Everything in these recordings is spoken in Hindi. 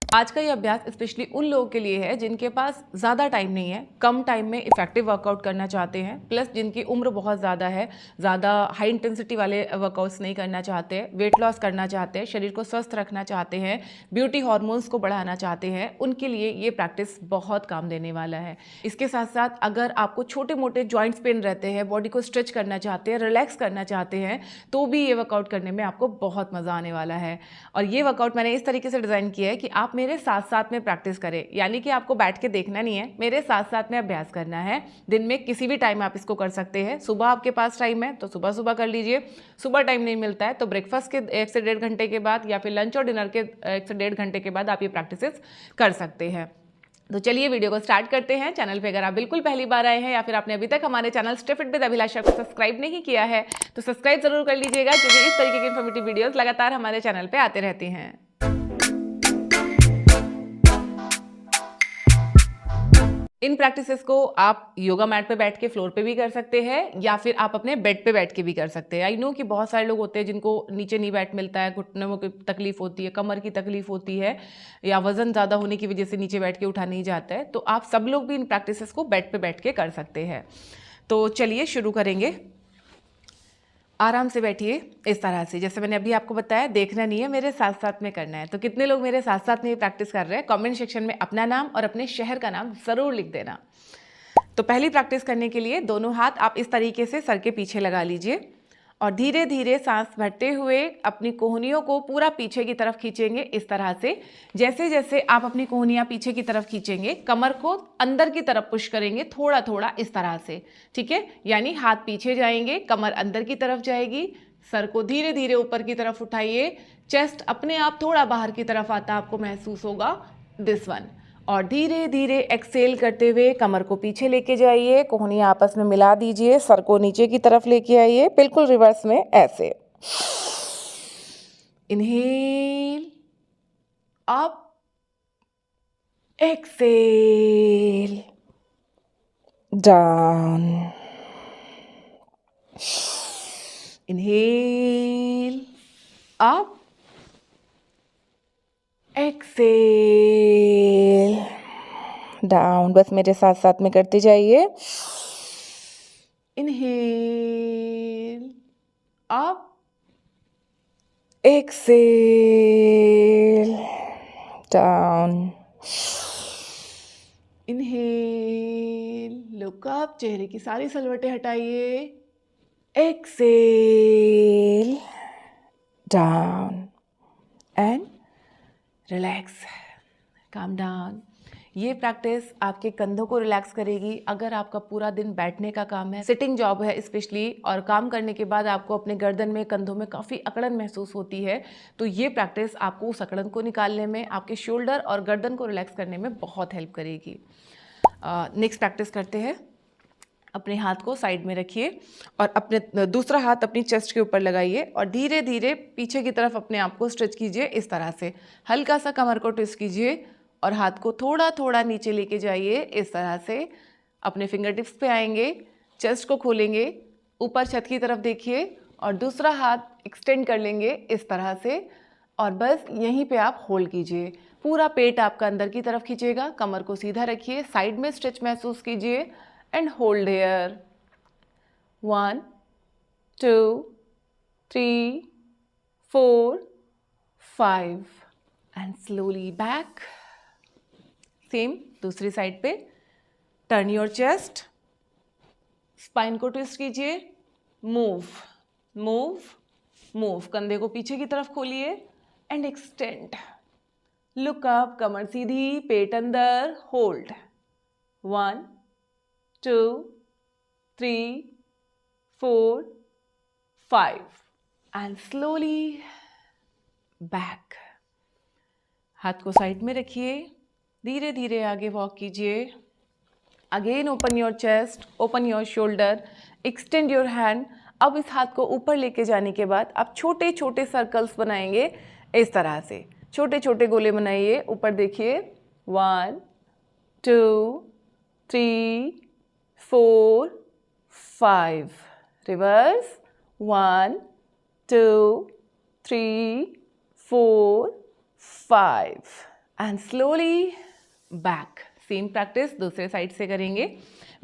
आज का ये अभ्यास स्पेशली उन लोगों के लिए है जिनके पास ज़्यादा टाइम नहीं है, कम टाइम में इफेक्टिव वर्कआउट करना चाहते हैं, प्लस जिनकी उम्र बहुत ज़्यादा है, ज़्यादा हाई इंटेंसिटी वाले वर्कआउट्स नहीं करना चाहते, वेट लॉस करना चाहते हैं, शरीर को स्वस्थ रखना चाहते हैं, ब्यूटी हार्मोन्स को बढ़ाना चाहते हैं, उनके लिए ये प्रैक्टिस बहुत काम देने वाला है। इसके साथ साथ अगर आपको छोटे मोटे जॉइंट्स पेन रहते हैं, बॉडी को स्ट्रेच करना चाहते हैं, रिलैक्स करना चाहते हैं, तो भी ये वर्कआउट करने में आपको बहुत मज़ा आने वाला है। और ये वर्कआउट मैंने इस तरीके से डिज़ाइन किया है कि आप मेरे साथ साथ में प्रैक्टिस करें, यानी कि आपको बैठ के देखना नहीं है, मेरे साथ साथ में अभ्यास करना है। दिन में किसी भी टाइम आप इसको कर सकते हैं। सुबह आपके पास टाइम है तो सुबह सुबह कर लीजिए, सुबह टाइम नहीं मिलता है तो ब्रेकफास्ट के 1 से 1.5 घंटे के बाद या फिर लंच और डिनर के 1 से 1.5 घंटे के बाद आप ये प्रैक्टिसेस कर सकते हैं। तो चलिए वीडियो को स्टार्ट करते हैं। चैनल पे अगर आप बिल्कुल पहली बार आए हैं या फिर आपने अभी तक हमारे चैनल स्टे फिट विद अभिलाषा को सब्सक्राइब नहीं किया है तो सब्सक्राइब जरूर कर लीजिएगा, क्योंकि इस तरीके की इन्फॉर्मेटिव वीडियोस लगातार हमारे चैनल पे आते रहती हैं। इन प्रैक्टिसेस को आप योगा मैट पे बैठ के फ्लोर पे भी कर सकते हैं या फिर आप अपने बेड पे बैठ के भी कर सकते हैं। आई नो कि बहुत सारे लोग होते हैं जिनको नीचे नहीं बैठ मिलता है, घुटनों में तकलीफ होती है, कमर की तकलीफ होती है या वजन ज़्यादा होने की वजह से नीचे बैठ के उठा नहीं जाता है, तो आप सब लोग भी इन प्रैक्टिसेस को बेड पे बैठ के कर सकते हैं। तो चलिए शुरू करेंगे। आराम से बैठिए इस तरह से, जैसे मैंने अभी आपको बताया, देखना नहीं है, मेरे साथ साथ में करना है। तो कितने लोग मेरे साथ साथ में प्रैक्टिस कर रहे हैं, कमेंट सेक्शन में अपना नाम और अपने शहर का नाम ज़रूर लिख देना। तो पहली प्रैक्टिस करने के लिए दोनों हाथ आप इस तरीके से सर के पीछे लगा लीजिए और धीरे धीरे सांस भरते हुए अपनी कोहनियों को पूरा पीछे की तरफ खींचेंगे इस तरह से। जैसे जैसे आप अपनी कोहनियाँ पीछे की तरफ खींचेंगे, कमर को अंदर की तरफ पुश करेंगे थोड़ा थोड़ा इस तरह से, ठीक है। यानी हाथ पीछे जाएंगे, कमर अंदर की तरफ जाएगी, सर को धीरे धीरे ऊपर की तरफ उठाइए, चेस्ट अपने आप थोड़ा बाहर की तरफ आता आपको महसूस होगा, दिस वन। और धीरे धीरे एक्सेल करते हुए कमर को पीछे लेके जाइए, कोहनियाँ आपस में मिला दीजिए, सर को नीचे की तरफ लेके आइए, बिल्कुल रिवर्स में ऐसे। Inhale up, exhale down, inhale up, exhale down. बस मेरे साथ साथ में करते जाइए। Inhale up, exhale down, inhale look up, चेहरे की सारी सलवटें हटाइए, exhale down and relax, calm down. ये प्रैक्टिस आपके कंधों को रिलैक्स करेगी। अगर आपका पूरा दिन बैठने का काम है, सिटिंग जॉब है स्पेशली, और काम करने के बाद आपको अपने गर्दन में, कंधों में काफ़ी अकड़न महसूस होती है, तो ये प्रैक्टिस आपको उस अकड़न को निकालने में, आपके शोल्डर और गर्दन को रिलैक्स करने में बहुत हेल्प करेगी। नेक्स्ट प्रैक्टिस करते हैं। अपने हाथ को साइड में रखिए और अपने दूसरा हाथ अपनी चेस्ट के ऊपर लगाइए और धीरे धीरे पीछे की तरफ अपने आप को स्ट्रेच कीजिए इस तरह से। हल्का सा कमर को ट्विस्ट कीजिए और हाथ को थोड़ा थोड़ा नीचे लेके जाइए इस तरह से। अपने फिंगर टिप्स पे आएंगे, चेस्ट को खोलेंगे, ऊपर छत की तरफ देखिए और दूसरा हाथ एक्सटेंड कर लेंगे इस तरह से, और बस यहीं पे आप होल्ड कीजिए। पूरा पेट आपका अंदर की तरफ खींचेगा, कमर को सीधा रखिए, साइड में स्ट्रेच महसूस कीजिए and hold here. 1, 2, 3, 4, 5 and slowly back. Same दूसरी साइड पे। Turn your chest, spine को ट्विस्ट कीजिए, move, move, move, कंधे को पीछे की तरफ खोलिए and extend. Look up, कमर सीधी, पेट अंदर, hold. 1, 2, 3, 4, 5 and slowly back. हाथ को साइड में रखिए, धीरे धीरे आगे वॉक कीजिए। Again open your chest, open your shoulder, extend your hand. अब इस हाथ को ऊपर लेके जाने के बाद आप छोटे छोटे सर्कल्स बनाएंगे इस तरह से। छोटे छोटे गोले बनाइए, ऊपर देखिए। 1, 2, 3, 4, 5, reverse. 1, 2, 3, 4, 5 and slowly back. Same practice दूसरे साइड से करेंगे।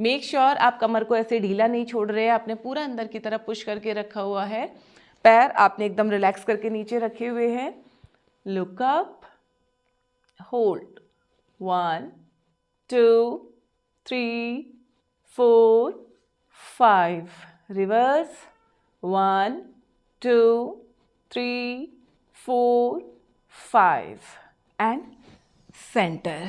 मेक श्योर आप कमर को ऐसे ढीला नहीं छोड़ रहे हैं, आपने पूरा अंदर की तरफ पुश करके रखा हुआ है। पैर आपने एकदम रिलैक्स करके नीचे रखे हुए हैं। Look up, hold 1 2 3 4 5, reverse 1 2 3 4 5 and centre.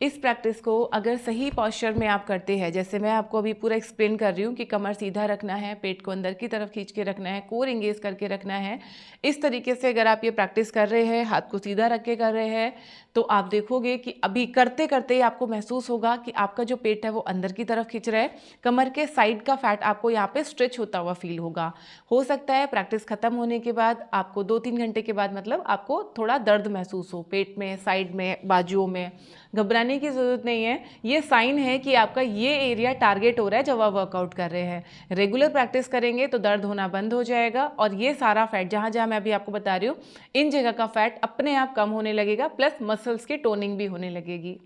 इस प्रैक्टिस को अगर सही पॉस्चर में आप करते हैं, जैसे मैं आपको अभी पूरा एक्सप्लेन कर रही हूँ कि कमर सीधा रखना है, पेट को अंदर की तरफ खींच के रखना है, कोर एंगेज करके रखना है, इस तरीके से अगर आप ये प्रैक्टिस कर रहे हैं, हाथ को सीधा रख के कर रहे हैं, तो आप देखोगे कि अभी करते करते ही आपको महसूस होगा कि आपका जो पेट है वो अंदर की तरफ खींच रहा है, कमर के साइड का फैट आपको यहाँ पे स्ट्रेच होता हुआ फील होगा। हो सकता है प्रैक्टिस खत्म होने के बाद आपको 2-3 घंटे के बाद मतलब आपको थोड़ा दर्द महसूस हो पेट में, साइड में, बाजुओं में। घबराने की ज़रूरत नहीं है, ये साइन है कि आपका ये एरिया टारगेट हो रहा है जब आप वर्कआउट कर रहे हैं। रेगुलर प्रैक्टिस करेंगे तो दर्द होना बंद हो जाएगा और ये सारा फैट जहाँ जहाँ मैं अभी आपको बता रही हूँ, इन जगह का फैट अपने आप कम होने लगेगा, प्लस मसल्स की टोनिंग भी होने लगेगी।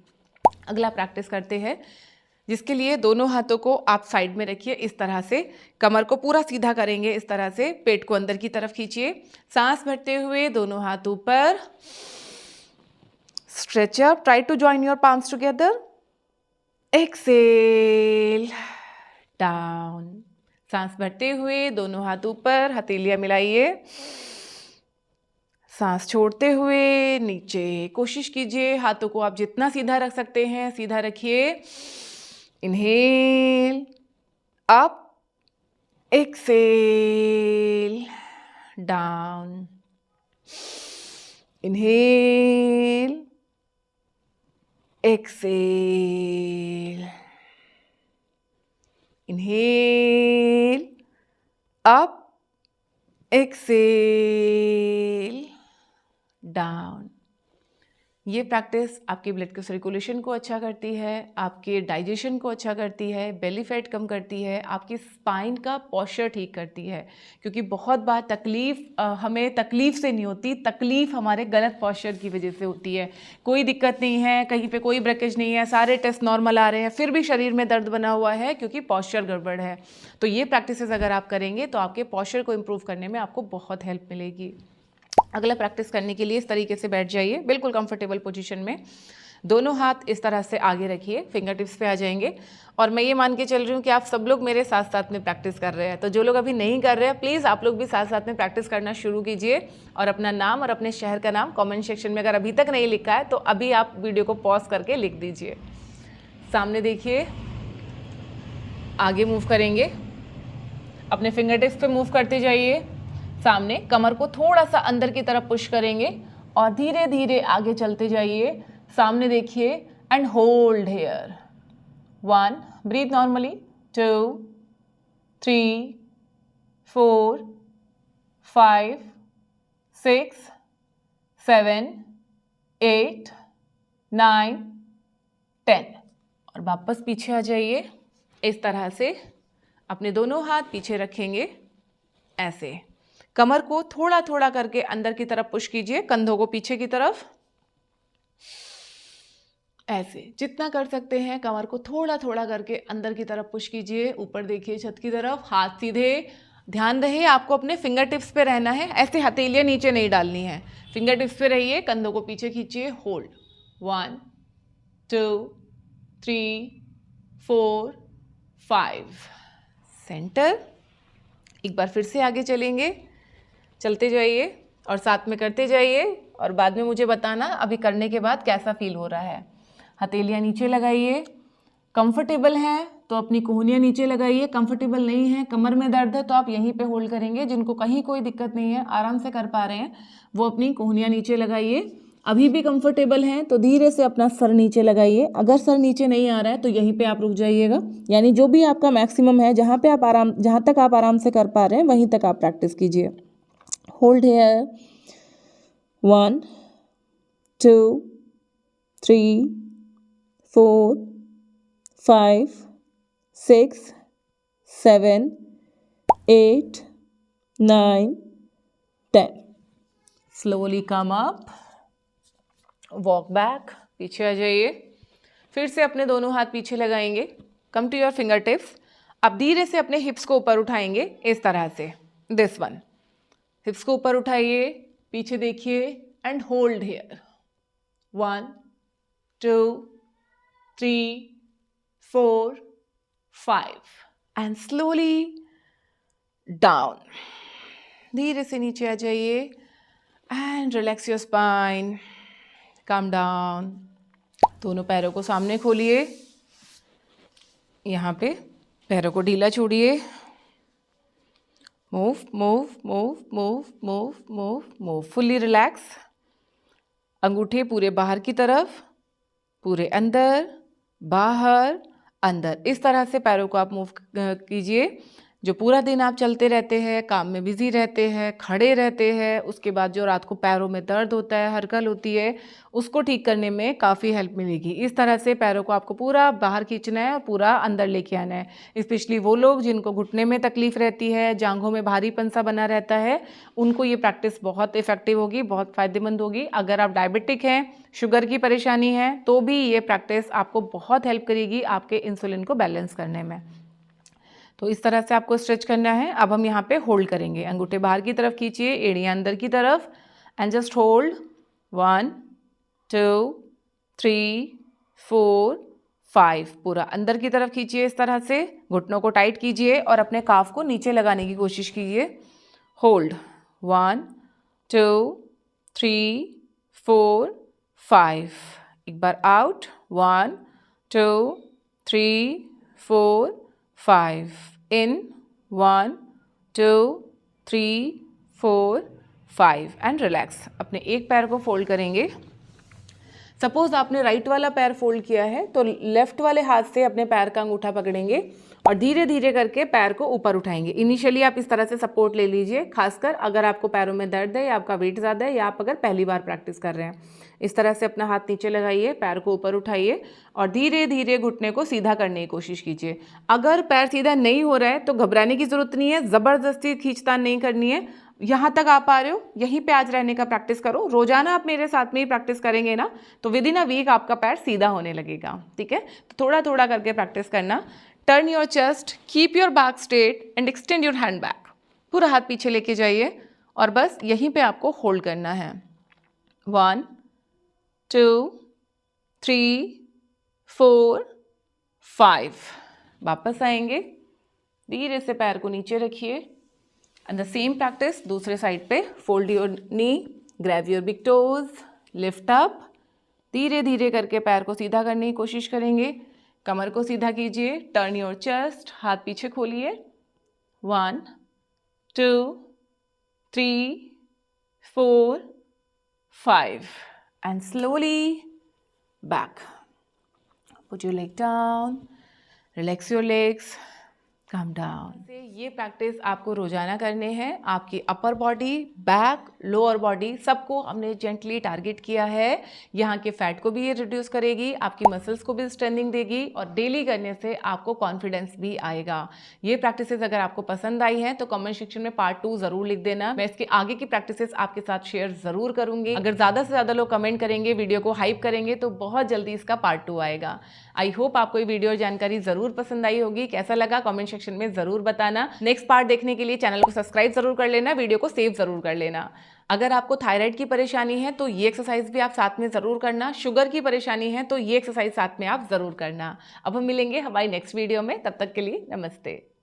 अगला प्रैक्टिस करते हैं, जिसके लिए दोनों हाथों को आप साइड में रखिए इस तरह से, कमर को पूरा सीधा करेंगे इस तरह से, पेट को अंदर की तरफ खींचिए, सांस भरते हुए दोनों हाथ ऊपर, stretch up, try to join your palms together, exhale down। सांस भरते हुए दोनों हाथ ऊपर, हथेलियां मिलाइए, सांस छोड़ते हुए नीचे। कोशिश कीजिए हाथों को आप जितना सीधा रख सकते हैं सीधा रखिए। Inhale up, exhale down, inhale, exhale, inhale, up, exhale, down। ये प्रैक्टिस आपके ब्लड के सर्कुलेशन को अच्छा करती है, आपके डाइजेशन को अच्छा करती है, बेली फैट कम करती है, आपकी स्पाइन का पोस्चर ठीक करती है। क्योंकि बहुत बार हमें तकलीफ से नहीं होती, तकलीफ हमारे गलत पोस्चर की वजह से होती है। कोई दिक्कत नहीं है, कहीं पे कोई ब्रेकेज नहीं है, सारे टेस्ट नॉर्मल आ रहे हैं, फिर भी शरीर में दर्द बना हुआ है क्योंकि पोस्चर गड़बड़ है। तो ये प्रैक्टिसेस अगर आप करेंगे तो आपके पोस्चर को इम्प्रूव करने में आपको बहुत हेल्प मिलेगी। अगला प्रैक्टिस करने के लिए इस तरीके से बैठ जाइए, बिल्कुल कंफर्टेबल पोजीशन में। दोनों हाथ इस तरह से आगे रखिए, फिंगर टिप्स पे आ जाएंगे। और मैं ये मान के चल रही हूँ कि आप सब लोग मेरे साथ साथ में प्रैक्टिस कर रहे हैं। तो जो लोग अभी नहीं कर रहे हैं, प्लीज़ आप लोग भी साथ साथ में प्रैक्टिस करना शुरू कीजिए। और अपना नाम और अपने शहर का नाम कॉमेंट सेक्शन में अगर अभी तक नहीं लिखा है तो अभी आप वीडियो को पॉज करके लिख दीजिए। सामने देखिए, आगे मूव करेंगे, अपने फिंगर टिप्स पे मूव करते जाइए। सामने कमर को थोड़ा सा अंदर की तरफ पुश करेंगे और धीरे धीरे आगे चलते जाइए। सामने देखिए and hold here. 1, breathe normally, 2 3 4 5 6 7 8 9 10 और वापस पीछे आ जाइए। इस तरह से अपने दोनों हाथ पीछे रखेंगे, ऐसे कमर को थोड़ा थोड़ा करके अंदर की तरफ पुश कीजिए, कंधों को पीछे की तरफ, ऐसे जितना कर सकते हैं कमर को थोड़ा थोड़ा करके अंदर की तरफ पुश कीजिए। ऊपर देखिए छत की तरफ, हाथ सीधे। ध्यान रहे आपको अपने फिंगर टिप्स पे रहना है, ऐसे हथेलियां नीचे नहीं डालनी है। फिंगर टिप्स पे रहिए, कंधों को पीछे खींचिए, होल्ड 1 2 3 4 5, सेंटर। एक बार फिर से आगे चलेंगे, चलते जाइए और साथ में करते जाइए और बाद में मुझे बताना अभी करने के बाद कैसा फील हो रहा है। हथेलियां नीचे लगाइए, कंफर्टेबल है तो अपनी कोहनियां नीचे लगाइए, कंफर्टेबल नहीं है, कमर में दर्द है तो आप यहीं पे होल्ड करेंगे। जिनको कहीं कोई दिक्कत नहीं है, आराम से कर पा रहे हैं, वो अपनी कोहनियां नीचे लगाइए। अभी भी कंफर्टेबल हैं तो धीरे से अपना सर नीचे लगाइए। अगर सर नीचे नहीं आ रहा है तो यहीं पे आप रुक जाइएगा, यानी जो भी आपका मैक्सिमम है, जहाँ तक आप आराम से कर पा रहे हैं वहीं तक आप प्रैक्टिस कीजिए। Hold here 1 2 3 4 5 6 7 8 9 10। Slowly come up walk back, पीछे आ जाइए, फिर से अपने दोनों हाथ पीछे लगाएंगे, come to your fingertips. अब धीरे से अपने हिप्स को ऊपर उठाएंगे इस तरह से, दिस वन, हिप्स को ऊपर उठाइए, पीछे देखिए and hold here, 1 2 3 4 5 and slowly down, धीरे से नीचे आ जाइए and relax your spine, come down. दोनों पैरों को सामने खोलिए, यहाँ पे पैरों को ढीला छोड़िए, move move move move move move move, fully relax. अंगूठे पूरे बाहर की तरफ, पूरे अंदर बाहर अंदर, इस तरह से पैरों को आप मूव कीजिए। जो पूरा दिन आप चलते रहते हैं, काम में बिजी रहते हैं, खड़े रहते हैं, उसके बाद जो रात को पैरों में दर्द होता है, हरकल होती है, उसको ठीक करने में काफ़ी हेल्प मिलेगी। इस तरह से पैरों को आपको पूरा बाहर खींचना है और पूरा अंदर लेके आना है। स्पेशली वो लोग जिनको घुटने में तकलीफ रहती है, जांघों में भारीपन सा बना रहता है, उनको ये प्रैक्टिस बहुत इफेक्टिव होगी, बहुत फ़ायदेमंद होगी। अगर आप डायबिटिक हैं, शुगर की परेशानी है, तो भी ये प्रैक्टिस आपको बहुत हेल्प करेगी आपके इंसुलिन को बैलेंस करने में। तो इस तरह से आपको स्ट्रेच करना है। अब हम यहाँ पे होल्ड करेंगे, अंगूठे बाहर की तरफ खींचिए, एड़ियाँ अंदर की तरफ एंड जस्ट होल्ड, 1 2 3 4 5, पूरा अंदर की तरफ खींचिए इस तरह से, घुटनों को टाइट कीजिए और अपने काफ को नीचे लगाने की कोशिश कीजिए। होल्ड, 1 2 3 4 5, एक बार आउट, 1 2 3 4 5, in, 1 2 3 4 5 एंड रिलैक्स। अपने एक पैर को फोल्ड करेंगे। सपोज आपने राइट वाला पैर फोल्ड किया है तो लेफ्ट वाले हाथ से अपने पैर का अंगूठा पकड़ेंगे और धीरे धीरे करके पैर को ऊपर उठाएंगे। इनिशियली आप इस तरह से सपोर्ट ले लीजिए, खासकर अगर आपको पैरों में दर्द है या आपका वेट ज़्यादा है या आप अगर पहली बार प्रैक्टिस कर रहे हैं। इस तरह से अपना हाथ नीचे लगाइए, पैर को ऊपर उठाइए और धीरे धीरे घुटने को सीधा करने की कोशिश कीजिए। अगर पैर सीधा नहीं हो रहा है तो घबराने की ज़रूरत नहीं है, ज़बरदस्ती खींचतान नहीं करनी है। यहाँ तक आप आ रहे हो, यहीं पे आज रहने का प्रैक्टिस करो। रोजाना आप मेरे साथ में ही प्रैक्टिस करेंगे ना तो विद इन अ वीक आपका पैर सीधा होने लगेगा, ठीक है। तो थोड़ा थोड़ा करके प्रैक्टिस करना। Turn your chest, keep your back straight and extend your hand back, पूरा हाथ पीछे लेके जाइए और बस यहीं पे आपको होल्ड करना है। 1 2 3 4 5, वापस आएंगे, धीरे से पैर को नीचे रखिए एंड द सेम प्रैक्टिस दूसरे साइड पे। Fold your knee, grab your big toes, lift up, धीरे धीरे करके पैर को सीधा करने की कोशिश करेंगे। कमर को सीधा कीजिए, टर्न योर चेस्ट, हाथ पीछे खोलिए, 1 2 3 4 5 and slowly back. Put your leg down, relax your legs, come down. ये प्रैक्टिस आपको रोजाना करने हैं। आपकी upper body, back, lower body सबको हमने जेंटली टारगेट किया है। यहाँ के फैट को भी ये रिड्यूस करेगी, आपकी मसल्स को भी स्ट्रेंथनिंग देगी और डेली करने से आपको कॉन्फिडेंस भी आएगा। ये प्रैक्टिसेस अगर आपको पसंद आई हैं तो कमेंट सेक्शन में पार्ट 2 जरूर लिख देना। मैं इसके आगे की प्रैक्टिसेस आपके साथ शेयर जरूर करूंगी। अगर ज़्यादा से ज़्यादा लोग कमेंट करेंगे, वीडियो को हाइप करेंगे तो बहुत जल्दी इसका पार्ट 2 आएगा। आई होप आपको ये वीडियो और जानकारी जरूर पसंद आई होगी। कैसा लगा कमेंट सेक्शन में जरूर बताना। नेक्स्ट पार्ट देखने के लिए चैनल को सब्सक्राइब जरूर कर लेना, वीडियो को सेव जरूर कर लेना। अगर आपको थायराइड की परेशानी है तो ये एक्सरसाइज भी आप साथ में जरूर करना। शुगर की परेशानी है तो ये एक्सरसाइज साथ में आप जरूर करना। अब हम मिलेंगे हमारी नेक्स्ट वीडियो में, तब तक के लिए नमस्ते।